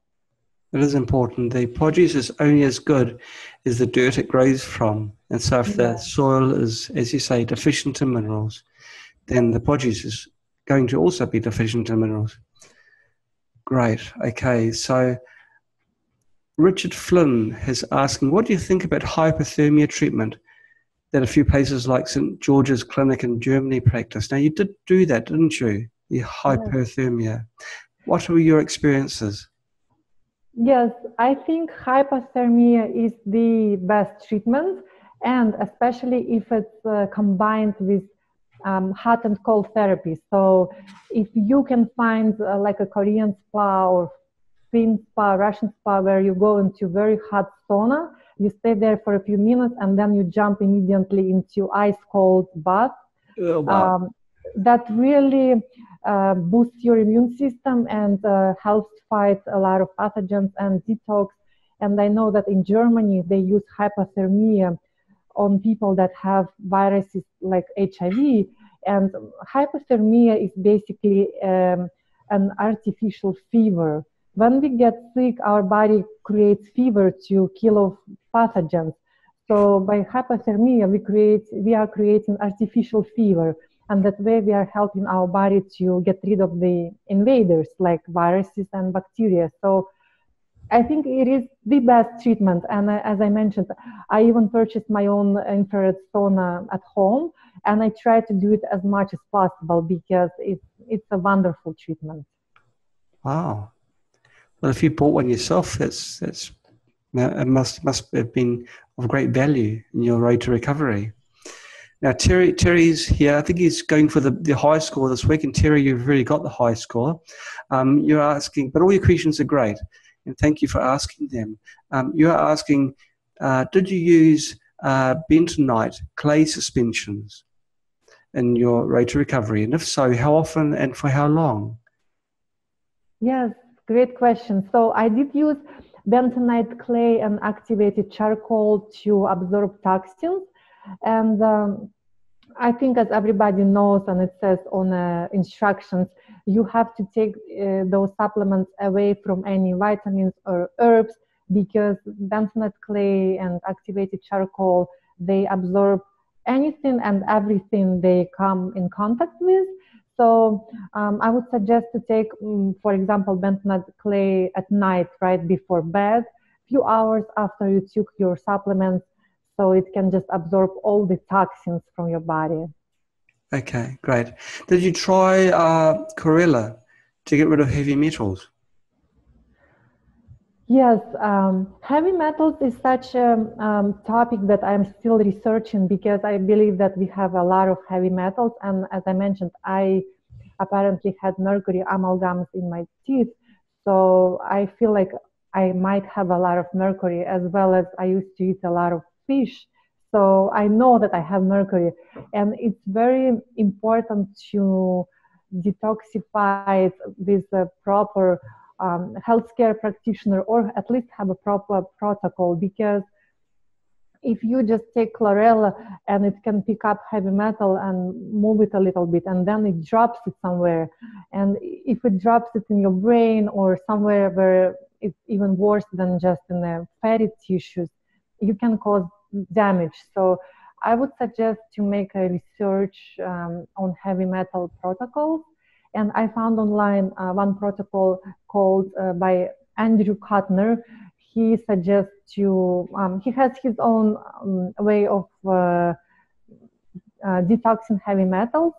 It is important. The produce is only as good as the dirt it grows from. And so if the soil is, as you say, deficient in minerals, then the produce is going to also be deficient in minerals. Great. Okay. So Richard Flynn is asking, what do you think about hypothermia treatment that a few places like St. George's Clinic in Germany practice? Now, you did do that, didn't you? The hypothermia. What were your experiences? Yes, I think hypothermia is the best treatment, and especially if it's combined with hot and cold therapy. So if you can find like a Korean spa or Finnish spa, Russian spa, where you go into very hot sauna, you stay there for a few minutes and then you jump immediately into ice cold bath. Oh, wow. That really boosts your immune system and helps fight a lot of pathogens and detox. And I know that in Germany, they use hypothermia on people that have viruses like HIV. And hypothermia is basically an artificial fever. When we get sick, our body creates fever to kill off pathogens. So by hypothermia, we are creating artificial fever, and that way we are helping our body to get rid of the invaders like viruses and bacteria. So I think it is the best treatment. And as I mentioned, I even purchased my own infrared sauna at home, and I try to do it as much as possible because it's a wonderful treatment. Wow. Well, if you bought one yourself, it must have been of great value in your road to recovery. Now, Terry's here. I think he's going for the high score this week. And Terry, you've really got the high score. You're asking, but all your questions are great. And thank you for asking them. You're asking, did you use bentonite clay suspensions in your road to recovery? And if so, how often and for how long? Yes, great question. So I did use bentonite clay and activated charcoal to absorb toxins. And I think, as everybody knows, and it says on instructions, you have to take those supplements away from any vitamins or herbs, because bentonite clay and activated charcoal, they absorb anything and everything they come in contact with. So I would suggest to take, for example, bentonite clay at night, right before bed, few hours after you took your supplements, so it can just absorb all the toxins from your body. Okay, great. Did you try chlorella to get rid of heavy metals? Yes, heavy metals is such a topic that I'm still researching, because I believe that we have a lot of heavy metals. And as I mentioned, I apparently had mercury amalgams in my teeth. So I feel like I might have a lot of mercury, as well as I used to eat a lot of fish. So I know that I have mercury. And it's very important to detoxify it with a proper healthcare practitioner, or at least have a proper protocol, because if you just take chlorella and it can pick up heavy metal and move it a little bit, and then it drops it somewhere, and if it drops it in your brain or somewhere where it's even worse than just in the fatty tissues, you can cause damage. So I would suggest to make a research on heavy metal protocols. And I found online one protocol called by Andrew Kuttner. He suggests to, he has his own way of detoxing heavy metals.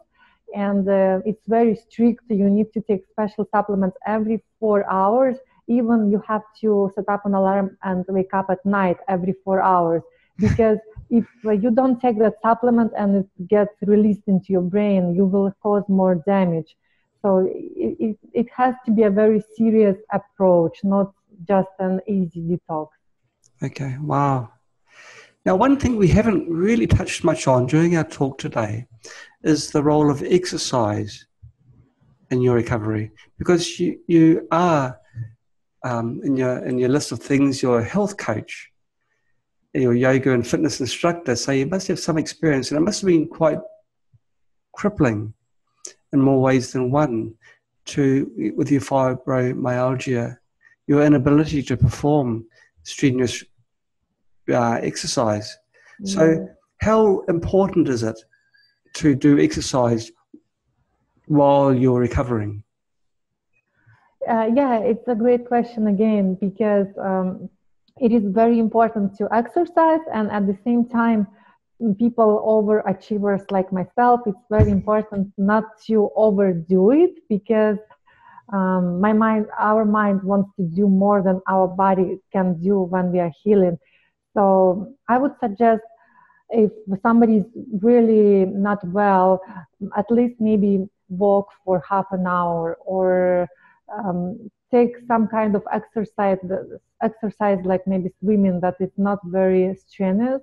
And it's very strict. You need to take special supplements every 4 hours. Even you have to set up an alarm and wake up at night every 4 hours. Because if you don't take that supplement and it gets released into your brain, you will cause more damage. So it has to be a very serious approach, not just an easy detox. Okay, wow. Now, one thing we haven't really touched much on during our talk today is the role of exercise in your recovery, because you are in your list of things, you're a health coach, your yoga and fitness instructor, so you must have some experience, and it must have been quite crippling in more ways than one with your fibromyalgia, your inability to perform strenuous exercise. So how important is it to do exercise while you're recovering? Yeah, it's a great question again, because it is very important to exercise, and at the same time, people overachievers like myself, it's very important not to overdo it, because our mind wants to do more than our body can do when we are healing. So I would suggest, if somebody is really not well, at least maybe walk for half an hour, or take some kind of exercise like maybe swimming, that is not very strenuous.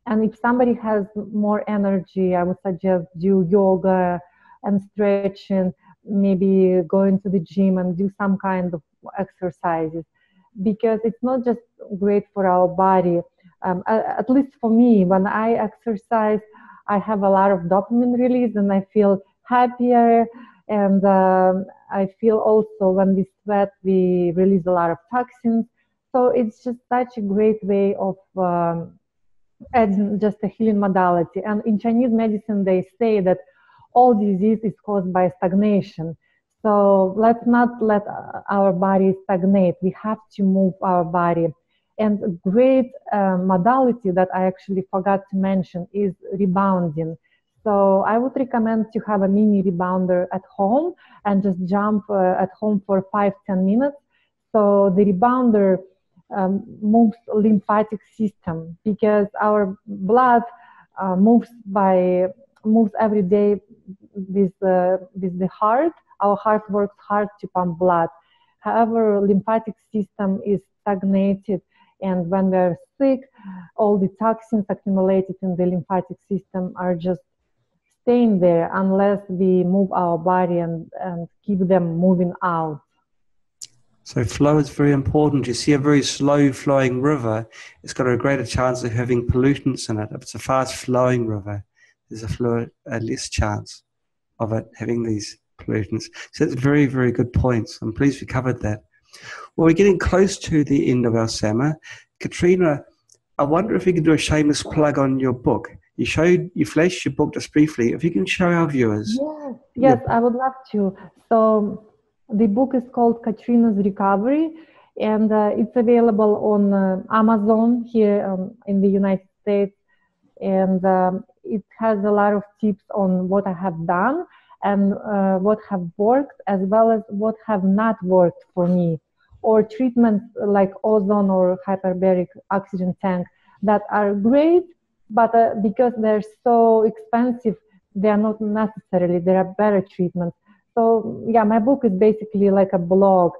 And if somebody has more energy, I would suggest do yoga and stretching, maybe going to the gym and do some kind of exercises, because it's not just great for our body. At least for me, when I exercise, I have a lot of dopamine release and I feel happier. And I feel also when we sweat, we release a lot of toxins. So it's just such a great way of adding just a healing modality. And in Chinese medicine, they say that all disease is caused by stagnation. So let's not let our body stagnate. We have to move our body. And a great modality that I actually forgot to mention is rebounding. So I would recommend to have a mini rebounder at home and just jump at home for 5-10 minutes. So the rebounder moves lymphatic system, because our blood moves every day with the heart. Our heart works hard to pump blood. However, lymphatic system is stagnated, and when we're sick, all the toxins accumulated in the lymphatic system are just staying there unless we move our body and keep them moving out. So flow is very important. You see a very slow flowing river, it's got a greater chance of having pollutants in it. If it's a fast flowing river, there's a less chance of it having these pollutants. So that's very, very good points. I'm pleased we covered that. Well, we're getting close to the end of our summer. Katrina, I wonder if you could do a shameless plug on your book. You flashed your book just briefly. If you can show our viewers. Yes, I would love to. So the book is called Katrina's Recovery, and it's available on Amazon here in the United States. And it has a lot of tips on what I have done and what have worked, as well as what have not worked for me, or treatments like ozone or hyperbaric oxygen tank that are great, but because they're so expensive, they are not necessarily, there are better treatments. So yeah, my book is basically like a blog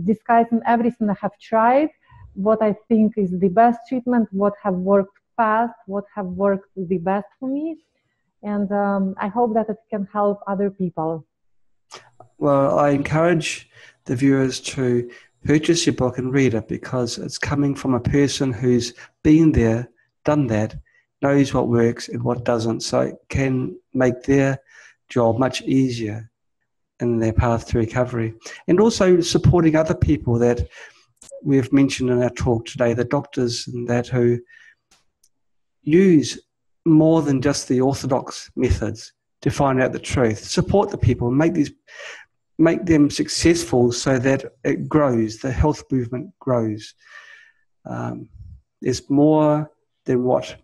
discussing everything I have tried, what I think is the best treatment, what have worked fast, what have worked the best for me. And I hope that it can help other people. Well, I encourage the viewers to purchase your book and read it, because it's coming from a person who's been there, done that, knows what works and what doesn't, so it can make their job much easier in their path to recovery. And also supporting other people that we've mentioned in our talk today, the doctors and that who use more than just the orthodox methods to find out the truth. Support the people, make them successful so that it grows, the health movement grows. There's more than what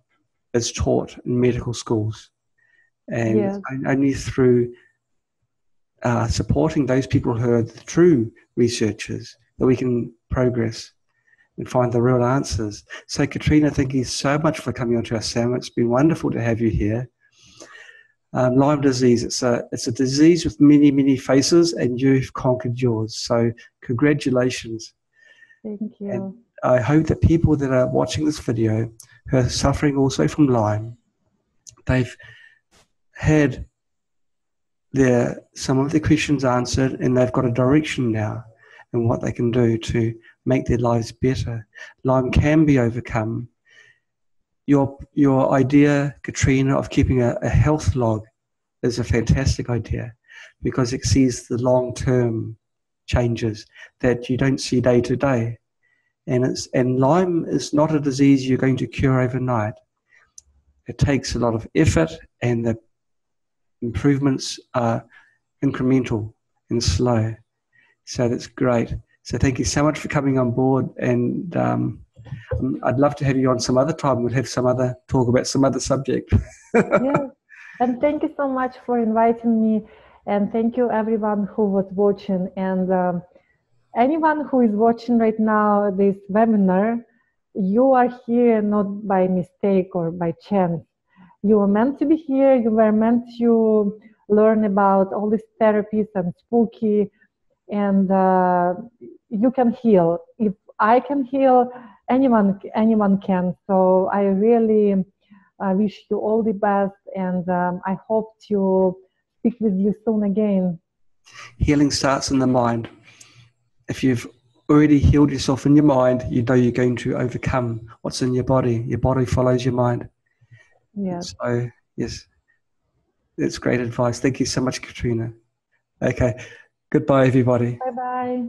is taught in medical schools. And only through supporting those people who are the true researchers that we can progress and find the real answers. So Katrina, thank you so much for coming onto our seminar. It's been wonderful to have you here. Lyme disease, it's a disease with many, many faces, and you've conquered yours. So congratulations. Thank you. And I hope that people that are watching this video who are suffering also from Lyme, they've had some of their questions answered, and they've got a direction now in what they can do to make their lives better. Lyme can be overcome. Your idea, Katrina, of keeping a health log is a fantastic idea, because it sees the long-term changes that you don't see day to day. And Lyme is not a disease you're going to cure overnight. It takes a lot of effort, and the improvements are incremental and slow. So that's great. So thank you so much for coming on board, and I'd love to have you on some other time. We'll have talk about some other subject. Yes, and thank you so much for inviting me, and thank you everyone who was watching, and anyone who is watching right now this webinar, you are here not by mistake or by chance. You were meant to be here. You were meant to learn about all these therapies and spooky, and you can heal. If I can heal, anyone can. So I really wish you all the best, and I hope to speak with you soon again. Healing starts in the mind. If you've already healed yourself in your mind, you know you're going to overcome what's in your body. Your body follows your mind. Yes. So, yes, that's great advice. Thank you so much, Katrina. Okay. Goodbye, everybody. Bye-bye.